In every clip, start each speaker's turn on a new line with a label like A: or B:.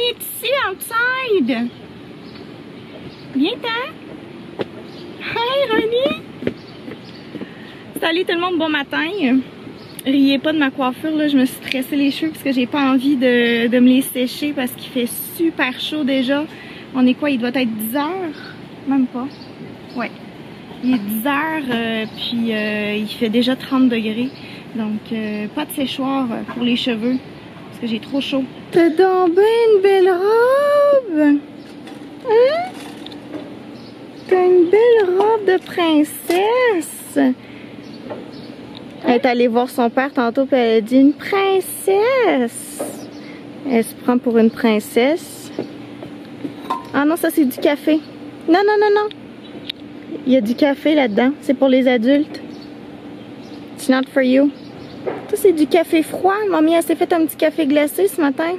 A: est ici, outside. Viens-t'en. Hi, Ronnie. Salut tout le monde, bon matin. Riez pas de ma coiffure, là, je me suis tressé les cheveux parce que j'ai pas envie de me les sécher parce qu'il fait super chaud déjà. On est quoi? Il doit être 10 heures? Même pas. Ouais. Il est 10 heures, puis il fait déjà 30 degrés. Donc, pas de séchoir pour les cheveux parce que j'ai trop chaud. T'as donc bien une belle robe! Hein? T'as une belle robe de princesse! Elle est allée voir son père tantôt et elle a dit une princesse. Elle se prend pour une princesse. Ah non, ça c'est du café. Non, non, non, non. Il y a du café là-dedans. C'est pour les adultes. It's not for you. Ça c'est du café froid. Mamie, elle s'est fait un petit café glacé ce matin.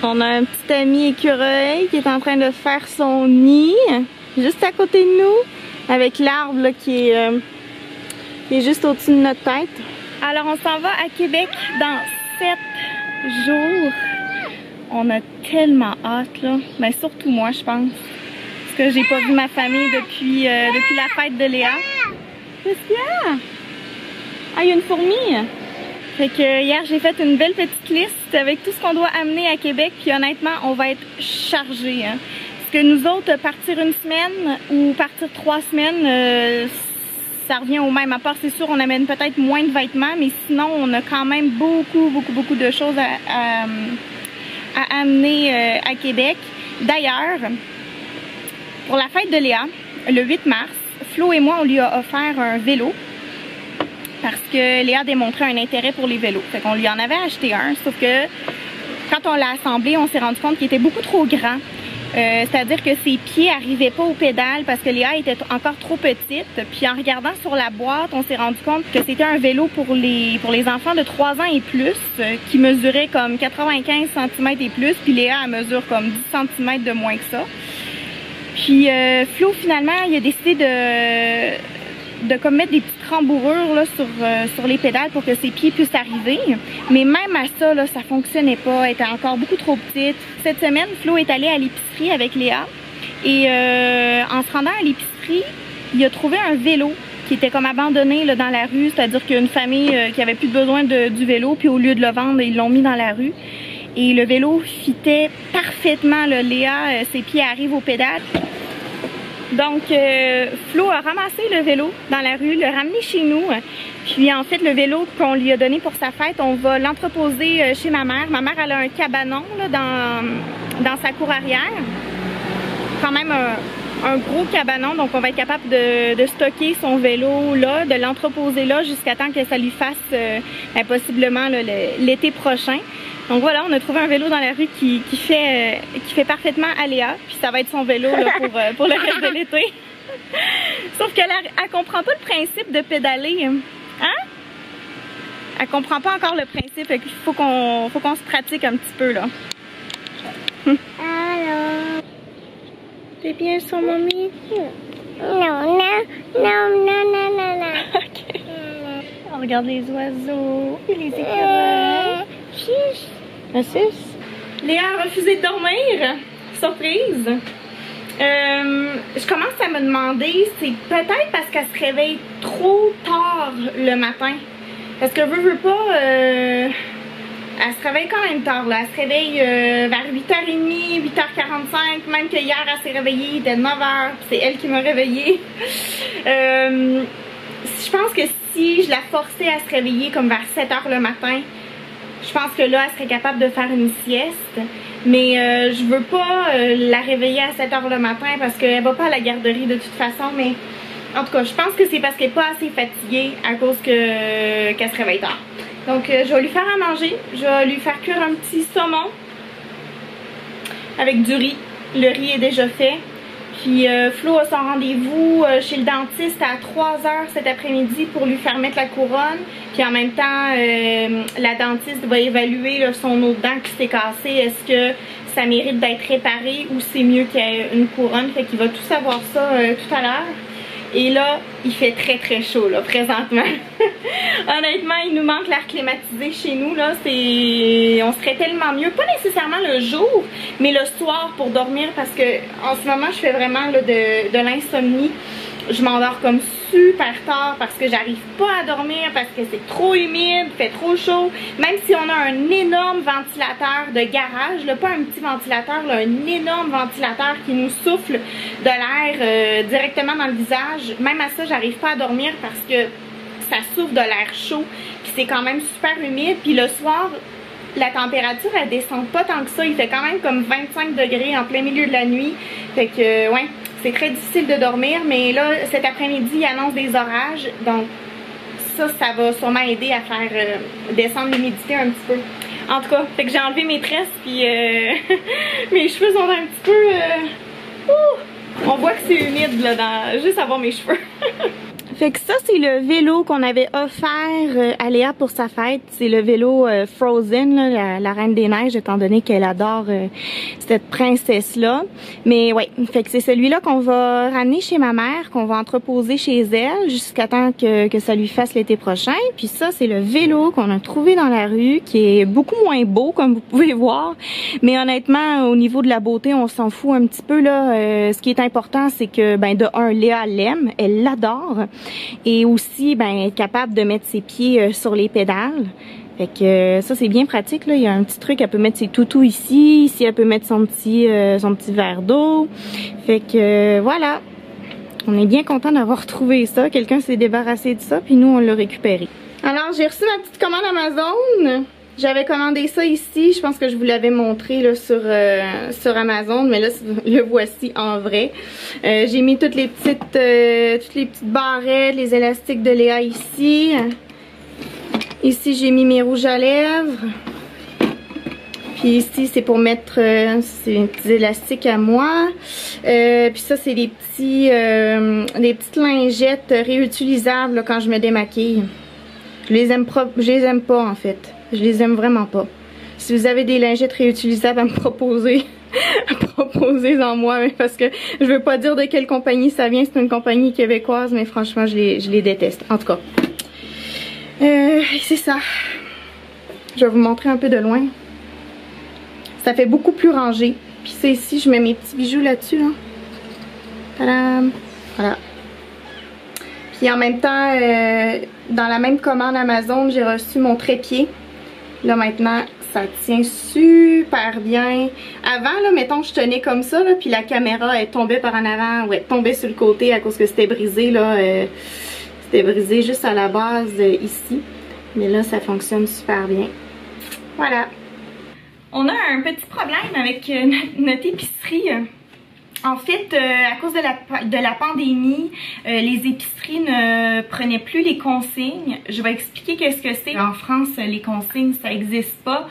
A: On a un petit ami écureuil qui est en train de faire son nid. Juste à côté de nous. Avec l'arbre qui est juste au-dessus de notre tête. Alors on s'en va à Québec dans 7 jours. On a tellement hâte là. Mais surtout moi je pense. Parce que j'ai pas vu ma famille depuis la fête de Léa. Qu'est-ce qu'il y a? Ah, il y a une fourmi. Fait que hier j'ai fait une belle petite liste avec tout ce qu'on doit amener à Québec. Puis honnêtement on va être chargés. Hein. Parce que nous autres, partir une semaine ou partir 3 semaines, ça revient au même. À part, c'est sûr, on amène peut-être moins de vêtements, mais sinon, on a quand même beaucoup de choses à amener à Québec. D'ailleurs, pour la fête de Léa, le 8 mars, Flo et moi, on lui a offert un vélo parce que Léa démontrait un intérêt pour les vélos. Fait qu'on lui en avait acheté un, sauf que quand on l'a assemblé, on s'est rendu compte qu'il était beaucoup trop grand. C'est-à-dire que ses pieds n'arrivaient pas aux pédales parce que Léa était encore trop petite. Puis en regardant sur la boîte, on s'est rendu compte que c'était un vélo pour les enfants de 3 ans et plus qui mesurait comme 95 cm et plus. Puis Léa, elle mesure comme 10 cm de moins que ça. Puis Flo, finalement, il a décidé de comme mettre des petites rembourrures là, sur les pédales pour que ses pieds puissent arriver. Mais même à ça, là, ça fonctionnait pas. Elle était encore beaucoup trop petite. Cette semaine, Flo est allé à l'épicerie avec Léa. Et en se rendant à l'épicerie, il a trouvé un vélo qui était comme abandonné là, dans la rue. C'est-à-dire qu'il y a une famille qui avait plus besoin du vélo. Puis au lieu de le vendre, ils l'ont mis dans la rue. Et le vélo fitait parfaitement. Là. Léa, ses pieds arrivent aux pédales. Donc, Flo a ramassé le vélo dans la rue, l'a ramené chez nous. Puis en fait, le vélo qu'on lui a donné pour sa fête, on va l'entreposer chez ma mère. Ma mère, elle a un cabanon là, dans sa cour arrière. Quand même un gros cabanon, donc on va être capable de stocker son vélo là, de l'entreposer là jusqu'à temps que ça lui fasse possiblement l'été prochain. Donc voilà, on a trouvé un vélo dans la rue qui fait parfaitement à Léa. Puis ça va être son vélo là, pour le reste de l'été. Sauf qu'elle elle comprend pas le principe de pédaler. Hein? Elle comprend pas encore le principe. Fait qu'il faut qu'on se pratique un petit peu là.
B: Allô?
A: T'es bien sur mamie?
B: Non.
A: Ok. On regarde les oiseaux et les écureuils. Léa a refusé de dormir. Surprise. Je commence à me demander, c'est peut-être parce qu'elle se réveille trop tard le matin. Parce que veut pas, elle se réveille quand même tard là. Elle se réveille vers 8h30, 8h45. Même que hier elle s'est réveillée, il était 9h. C'est elle qui m'a réveillée. Je pense que si je la forçais à se réveiller comme vers 7h le matin, je pense que là, elle serait capable de faire une sieste. Mais je veux pas la réveiller à 7h le matin parce qu'elle va pas à la garderie de toute façon. Mais en tout cas, je pense que c'est parce qu'elle n'est pas assez fatiguée à cause qu'elle se réveille tard. Donc, je vais lui faire à manger. Je vais lui faire cuire un petit saumon avec du riz. Le riz est déjà fait. Puis Flo a son rendez-vous chez le dentiste à 3h cet après-midi pour lui faire mettre la couronne. Puis en même temps, la dentiste va évaluer là, son autre dent qui s'est cassée. Est-ce que ça mérite d'être réparé ou c'est mieux qu'il y ait une couronne? Fait qu'il va tout savoir ça tout à l'heure. Et là, il fait très chaud là présentement. Honnêtement, il nous manque l'air climatisé chez nous là. On serait tellement mieux, pas nécessairement le jour, mais le soir pour dormir parce que en ce moment, je fais vraiment là, de l'insomnie. Je m'endors comme super tard parce que j'arrive pas à dormir, parce que c'est trop humide, fait trop chaud. Même si on a un énorme ventilateur de garage, là, pas un petit ventilateur, là, un énorme ventilateur qui nous souffle de l'air directement dans le visage. Même à ça, j'arrive pas à dormir parce que ça souffle de l'air chaud. Puis c'est quand même super humide. Puis le soir, la température elle descend pas tant que ça. Il fait quand même comme 25 degrés en plein milieu de la nuit. Fait que ouais. C'est très difficile de dormir, mais là, cet après-midi, il annonce des orages. Donc, ça va sûrement aider à faire descendre l'humidité un petit peu. En tout cas, fait que j'ai enlevé mes tresses, puis mes cheveux sont un petit peu... on voit que c'est humide, là, juste à voir mes cheveux. Fait que ça, c'est le vélo qu'on avait offert à Léa pour sa fête. C'est le vélo Frozen, là, la Reine des Neiges, étant donné qu'elle adore cette princesse-là. Mais ouais, fait que c'est celui-là qu'on va ramener chez ma mère, qu'on va entreposer chez elle jusqu'à temps que ça lui fasse l'été prochain. Puis ça, c'est le vélo qu'on a trouvé dans la rue, qui est beaucoup moins beau, comme vous pouvez voir. Mais honnêtement, au niveau de la beauté, on s'en fout un petit peu, là. Ce qui est important, c'est que, ben, de un, Léa l'aime, elle l'adore. Et aussi, ben, être capable de mettre ses pieds sur les pédales. Fait que ça, c'est bien pratique, là. Il y a un petit truc, elle peut mettre ses toutous ici. Ici, elle peut mettre son petit verre d'eau. Fait que voilà. On est bien content d'avoir trouvé ça. Quelqu'un s'est débarrassé de ça, puis nous, on l'a récupéré. Alors, j'ai reçu ma petite commande Amazon. J'avais commandé ça ici, je pense que je vous l'avais montré là, sur Amazon, mais là le voici en vrai. J'ai mis toutes les petites barrettes, les élastiques de Léa ici. Ici j'ai mis mes rouges à lèvres. Puis ici c'est pour mettre c'est des petits élastiques à moi. Puis ça c'est des petites lingettes réutilisables là, quand je me démaquille. Je les aime pas en fait. Je les aime vraiment pas. Si vous avez des lingettes réutilisables à me proposer, proposez-en moi, parce que je veux pas dire de quelle compagnie ça vient. C'est une compagnie québécoise, mais franchement, je les déteste. En tout cas, c'est ça. Je vais vous montrer un peu de loin. Ça fait beaucoup plus rangé. Puis ça ici, je mets mes petits bijoux là-dessus. Là. Tadam! Voilà. Puis en même temps, dans la même commande Amazon, j'ai reçu mon trépied. Là maintenant, ça tient super bien. Avant, là, mettons, je tenais comme ça, là, puis la caméra, elle tombait par en avant, ou elle tombait sur le côté à cause que c'était brisé, là. C'était brisé juste à la base ici. Mais là, ça fonctionne super bien. Voilà. On a un petit problème avec notre épicerie. En fait, à cause de la pandémie, les épiceries ne prenaient plus les consignes. Je vais expliquer qu'est-ce que c'est. En France, les consignes, ça n'existe pas.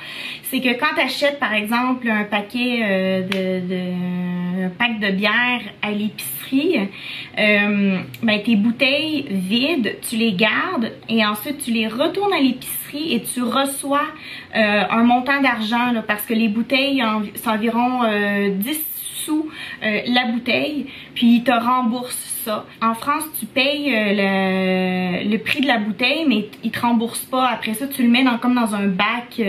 A: C'est que quand tu achètes, par exemple, un paquet un pack de bière à l'épicerie, ben, tes bouteilles vides, tu les gardes et ensuite tu les retournes à l'épicerie et tu reçois un montant d'argent parce que les bouteilles, c'est environ 10 sous la bouteille, puis ils te remboursent ça. En France, tu payes le prix de la bouteille, mais ils te remboursent pas. Après ça, tu le mets comme dans un bac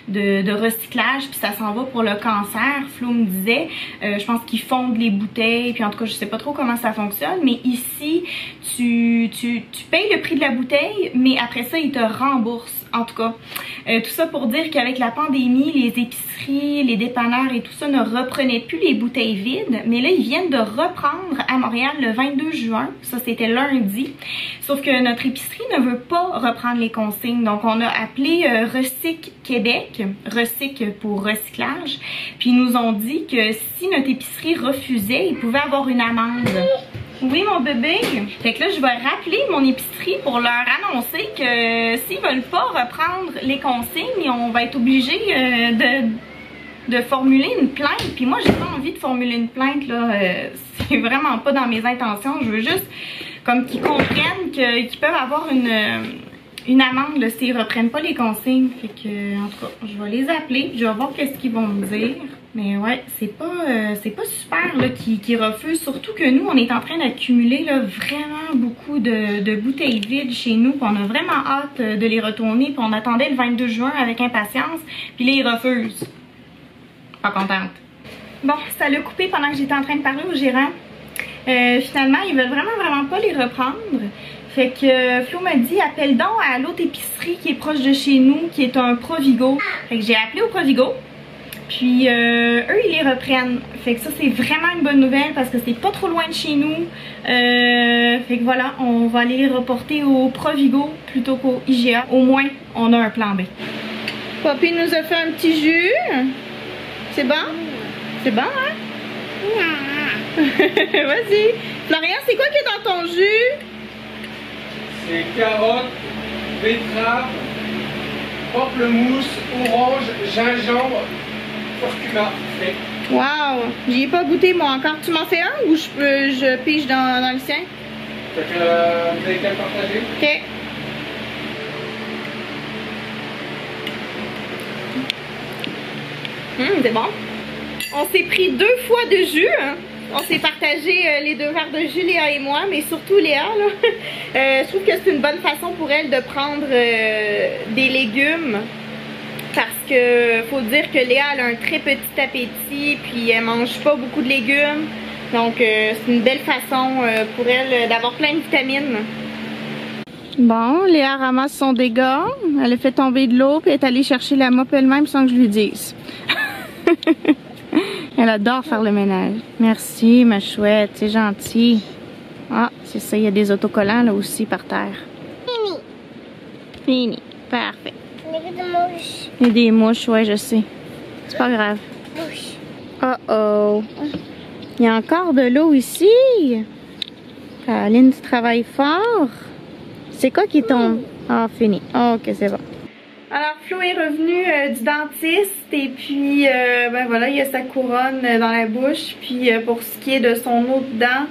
A: de recyclage, puis ça s'en va pour le cancer. Flo me disait, je pense qu'ils fondent les bouteilles, puis en tout cas, je sais pas trop comment ça fonctionne, mais ici, tu payes le prix de la bouteille, mais après ça, ils te remboursent. En tout cas, tout ça pour dire qu'avec la pandémie, les épiceries, les dépanneurs et tout ça ne reprenaient plus les bouteilles vides. Mais là, ils viennent de reprendre à Montréal le 22 juin. Ça, c'était lundi. Sauf que notre épicerie ne veut pas reprendre les consignes. Donc, on a appelé Recyc Québec, Recyc pour recyclage. Puis, ils nous ont dit que si notre épicerie refusait, ils pouvaient avoir une amende. Oui, mon bébé. Fait que là, je vais rappeler mon épicerie pour leur annoncer que s'ils veulent pas reprendre les consignes, on va être obligé de formuler une plainte. Puis moi, j'ai pas envie de formuler une plainte, là. C'est vraiment pas dans mes intentions. Je veux juste comme qu'ils comprennent qu'ils peuvent avoir une amende là, s'ils reprennent pas les consignes. Fait que, en tout cas, je vais les appeler. Je vais voir qu'est-ce qu'ils vont me dire. Mais ouais, c'est pas super là qu'ils refusent. Surtout que nous, on est en train d'accumuler là vraiment beaucoup de bouteilles vides chez nous. Puis on a vraiment hâte de les retourner. Puis on attendait le 22 juin avec impatience. Puis là, ils refusent. Pas contente. Bon, ça l'a coupé pendant que j'étais en train de parler au gérant. Finalement, ils veulent vraiment pas les reprendre. Fait que Flo m'a dit, appelle donc à l'autre épicerie qui est proche de chez nous, qui est un Provigo. Fait que j'ai appelé au Provigo. Puis eux, ils les reprennent. Fait que ça, c'est vraiment une bonne nouvelle parce que c'est pas trop loin de chez nous. Fait que voilà, on va aller les reporter au Provigo plutôt qu'au IGA. Au moins, on a un plan B. Papy nous a fait un petit jus. C'est bon? C'est bon, hein? Vas-y. Florian, c'est quoi qui est dans ton jus?
C: C'est carottes, betterave, pamplemousse, orange, gingembre, curcuma frais.
A: Wow! J'y ai pas goûté moi encore. Tu m'en fais un ou je pige dans le sien?
C: Fait que vous avez qu'à le partager.
A: Ok. C'est bon. On s'est pris 2 fois de jus. Hein. On s'est partagé les 2 verres de jus, Léa et moi, mais surtout Léa. Là. Je trouve que c'est une bonne façon pour elle de prendre des légumes. Parce que faut dire que Léa elle a un très petit appétit, puis elle mange pas beaucoup de légumes. Donc c'est une belle façon pour elle d'avoir plein de vitamines. Bon, Léa ramasse son dégât. Elle a fait tomber de l'eau, puis elle est allée chercher la mop elle-même sans que je lui dise. Elle adore faire le ménage. Merci, ma chouette, c'est gentil. Ah, c'est ça, il y a des autocollants là aussi par terre.
B: Fini.
A: Fini, parfait.
B: Il y a des mouches.
A: Il y a des mouches, ouais, je sais. C'est pas grave.
B: Mouches.
A: Oh. Il y a encore de l'eau ici. Caroline, tu travailles fort. C'est quoi qui tombe? Ah, fini. Ok, c'est bon. Alors, Flo est revenu du dentiste et puis, ben voilà, il a sa couronne dans la bouche. Puis, pour ce qui est de son autre dent,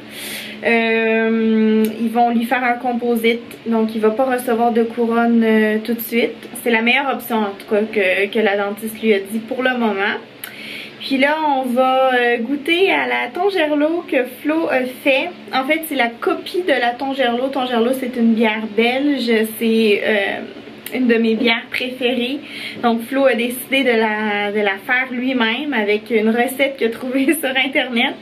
A: ils vont lui faire un composite. Donc, il va pas recevoir de couronne tout de suite. C'est la meilleure option, en tout cas, que la dentiste lui a dit pour le moment. Puis là, on va goûter à la Tongerlo que Flo a fait. En fait, c'est la copie de la Tongerlo. Tongerlo, c'est une bière belge. C'est une de mes bières préférées. Donc Flo a décidé de la faire lui-même avec une recette qu'il a trouvée sur internet.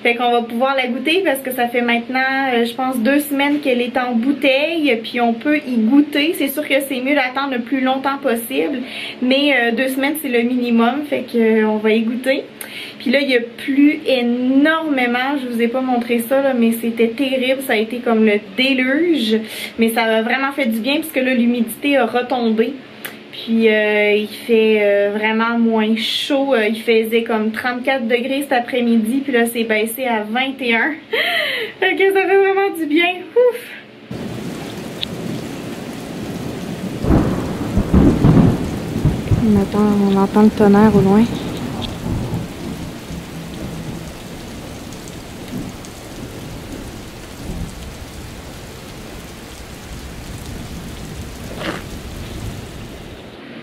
A: Fait qu'on va pouvoir la goûter parce que ça fait maintenant, je pense, 2 semaines qu'elle est en bouteille. Puis on peut y goûter. C'est sûr que c'est mieux d'attendre le plus longtemps possible. Mais 2 semaines, c'est le minimum. Fait qu'on va y goûter. Puis là, il y a plu énormément. Je vous ai pas montré ça, là, mais c'était terrible. Ça a été comme le déluge. Mais ça a vraiment fait du bien puisque là, l'humidité a retombé. Puis il fait vraiment moins chaud. Il faisait comme 34 degrés cet après-midi. Puis là, c'est baissé à 21. Fait que ça fait vraiment du bien. Ouf! On entend le tonnerre au loin.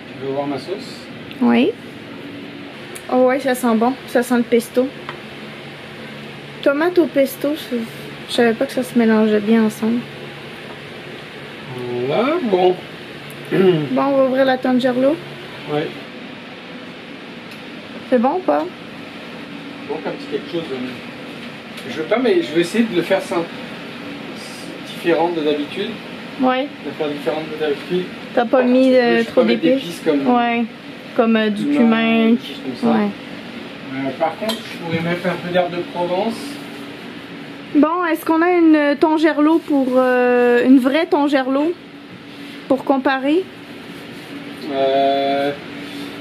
C: Tu veux voir ma sauce?
A: Oui. Oh ouais, ça sent bon. Ça sent le pesto. Tomate au pesto, je savais pas que ça se mélangeait bien ensemble.
C: Voilà, bon.
A: Bon, on va ouvrir la Tongerlo.
C: Ouais.
A: C'est bon ou pas?
C: Bon, un petit quelque chose. Je veux pas, mais je vais essayer de le faire simple. Différent de d'habitude.
A: Ouais.
C: De faire différent de d'habitude.
A: T'as pas mis trop
C: d'épices comme.
A: Ouais. Comme du cumin.
C: Des choses comme ça.
A: Ouais.
C: Par contre, je pourrais mettre un peu d'herbe de Provence.
A: Bon, est-ce qu'on a une Tongerlo pour une vraie Tongerlo pour comparer?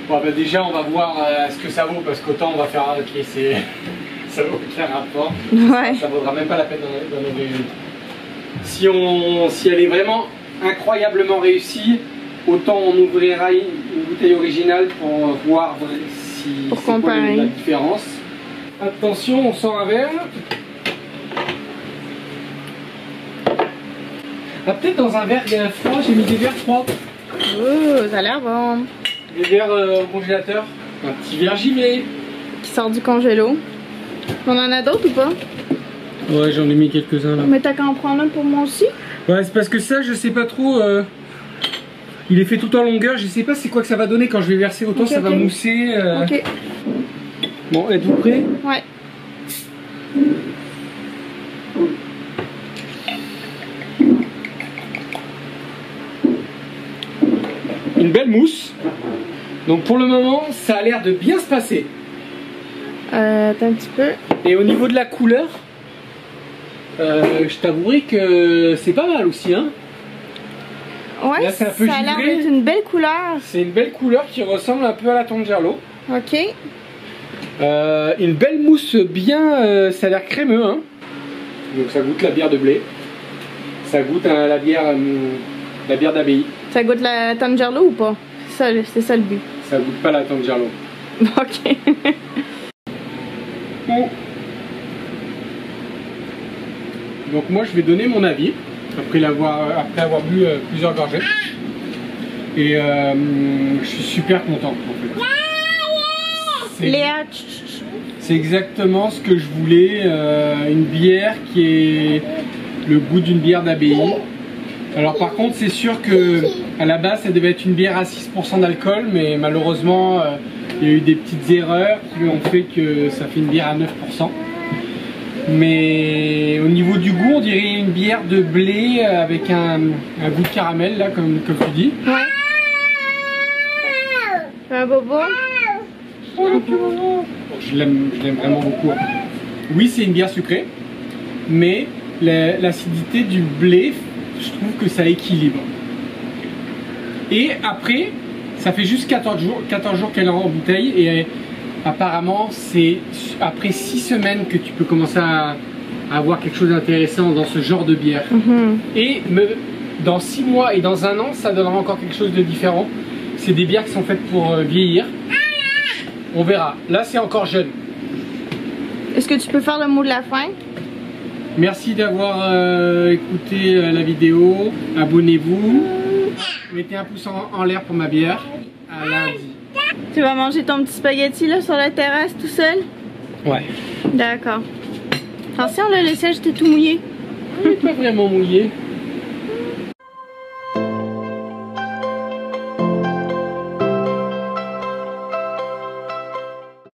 C: Bon, bah déjà, on va voir ce que ça vaut parce qu'autant on va faire ok, c'est ça vaut aucun rapport.
A: Ouais.
C: Ça vaudra même pas la peine d'en ouvrir une. Si elle est vraiment incroyablement réussie, autant on ouvrira une bouteille originale pour voir si
A: pour
C: c'est quoi
A: comparer
C: la différence. Attention, on sort un verre. Ah, peut-être dans un verre froid, j'ai mis des verres froids.
A: Oh, ça a l'air bon.
C: Des verres au congélateur. Un petit verre gilet.
A: Qui sort du congélo. On en a d'autres ou pas?
C: Ouais, j'en ai mis quelques-uns là.
A: Mais t'as qu'à en prendre un pour moi aussi?
C: Ouais, c'est parce que ça, je sais pas trop. Il est fait tout en longueur, je sais pas c'est quoi que ça va donner quand je vais verser autant, ça va mousser.
A: Ok.
C: Bon, êtes-vous prêts?
A: Ouais.
C: Une belle mousse. Donc pour le moment, ça a l'air de bien se passer.
A: Attends un petit peu.
C: Et au niveau de la couleur, je t'avouerai que c'est pas mal aussi, hein.
A: Ouais,
C: là, c'est un peu
A: ça a l'air
C: givré.
A: d'être une belle couleur.
C: C'est une belle couleur qui ressemble un peu à la Tangerlo.
A: Ok.
C: Une belle mousse bien, ça a l'air crémeux, hein. Donc ça goûte la bière de blé. Ça goûte la bière d'abbaye.
A: Ça goûte la Tangerlo ou pas? C'est ça le but.
C: Ça goûte pas la Tangerlo.
A: Ok.
C: Bon. Donc moi je vais donner mon avis après avoir bu plusieurs gorgées. Et je suis super content en fait.
A: Léa,
C: C'est exactement ce que je voulais, une bière qui est le goût d'une bière d'abbaye. Alors par contre c'est sûr que à la base ça devait être une bière à 6% d'alcool, mais malheureusement il y a eu des petites erreurs qui ont fait que ça fait une bière à 9%. Mais au niveau du goût on dirait une bière de blé avec un goût de caramel là comme tu dis.
A: ouais. Un bobo.
C: Je l'aime vraiment beaucoup. Oui, c'est une bière sucrée, mais l'acidité du blé, je trouve que ça équilibre. Et après, ça fait juste 14 jours qu'elle est en bouteille et apparemment c'est après 6 semaines que tu peux commencer à avoir quelque chose d'intéressant dans ce genre de bière. Et dans 6 mois et dans 1 an, ça donnera encore quelque chose de différent. C'est des bières qui sont faites pour vieillir. On verra. Là, c'est encore jeune.
A: Est-ce que tu peux faire le mot de la fin?
C: Merci d'avoir écouté la vidéo. Abonnez-vous. Mettez un pouce en l'air pour ma bière. À lundi.
A: Tu vas manger ton petit spaghetti là sur la terrasse tout seul?
C: Ouais.
A: D'accord. Attention là, le siège était tout mouillé.
C: Il n'est pas vraiment mouillé.